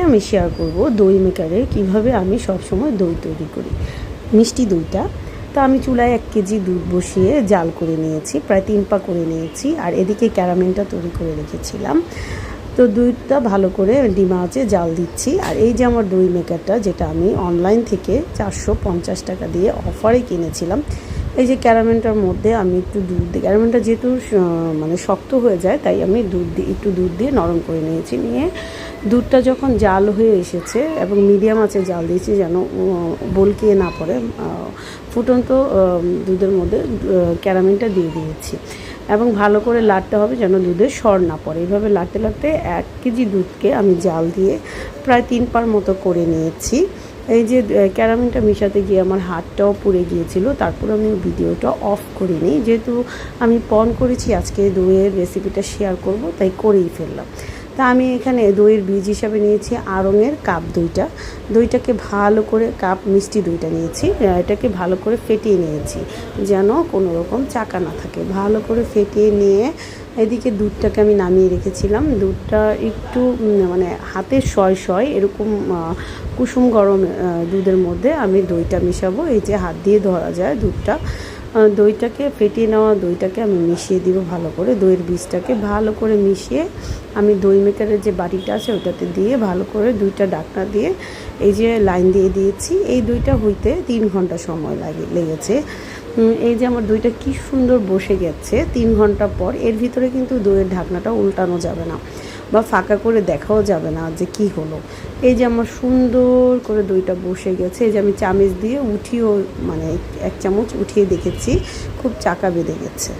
আমি শেয়ার করব দই মেকারে কিভাবে আমি সবসময় দই তৈরি করি, মিষ্টি দইটা। তো আমি চুলায় 1 কেজি দুধ বসিয়ে জাল করে নিয়েছি, প্রায় 3 পা করে নিয়েছি। আর এদিকে ক্যারামেলটা তৈরি করে রেখেছিলাম। তো দুধটা ভালো করে ডিমা আঁচে জাল দিচ্ছি। আর এই যে আমার দই মেকারটা, যেটা আমি অনলাইন থেকে 450 টাকা দিয়ে অফারে কিনেছিলাম, এই যে ক্যারামেলটার মধ্যে আমি একটু দুধ দিই। ক্যারামেলটা যেহেতু মানে শক্ত হয়ে যায়, তাই আমি একটু দুধ দিয়ে নরম করে নিয়েছি। নিয়ে দুধটা যখন জাল হয়ে এসেছে এবং মিডিয়াম আঁচে জাল দিয়েছি যেন বলকিয়ে না পড়ে, ফুটন্ত দুধের মধ্যে ক্যারামেলটা দিয়ে দিয়েছি এবং ভালো করে লাড়তে হবে যেন দুধের সর না পড়ে। এইভাবে লাড়তে লাড়তে 1 কেজি দুধকে আমি জাল দিয়ে প্রায় 3 পার মতো করে নিয়েছি। এই যে ক্যারামেলটা মেশাতে গিয়ে আমার হাতটাও পুড়ে গিয়েছিল, তারপর আমি ভিডিওটা অফ করিনি। যেহেতু আমি পণ করেছি আজকে দইয়ের রেসিপিটা শেয়ার করব, তাই করেই ফেললাম। তা আমি এখানে দইয়ের বীজ হিসাবে নিয়েছি আড়ংয়ের কাপ দইটাকে ভালো করে, কাপ মিষ্টি দইটা নিয়েছি, এটাকে ভালো করে ফেটিয়ে নিয়েছি যেন কোনো রকম চাকা না থাকে। ভালো করে ফেটিয়ে নিয়ে এদিকে দুধটাকে আমি নামিয়ে রেখেছিলাম। দুধটা একটু মানে হাতের শয় এরকম কুসুম গরম দুধের মধ্যে আমি দইটা মিশাবো। এই যে হাত দিয়ে ধরা যায় দইটাকে, ফেটিয়ে নেওয়া দইটাকে আমি মিশিয়ে দিব ভালো করে। দইয়ের বীজটাকে ভালো করে মিশিয়ে আমি দই মেকারের যে বাটিটা আছে ওটাতে দিয়ে ভালো করে 2টা ঢাকনা দিয়ে এই যে লাইন দিয়ে দিয়েছি। এই দইটা হইতে 3 ঘন্টা সময় লেগেছে। এই যে আমার দইটা কি সুন্দর বসে গেছে 3 ঘন্টা পর। এর ভিতরে কিন্তু দইয়ের ঢাকনাটা উল্টানো যাবে না বা ফাঁকা করে দেখাও যাবে না যে কি হলো। এই যে আমার সুন্দর করে দইটা বসে গেছে। এই যে আমি চামচ দিয়ে উঠিয়েও, মানে 1 চামচ উঠিয়ে দেখেছি, খুব চাকা বেঁধে গেছে।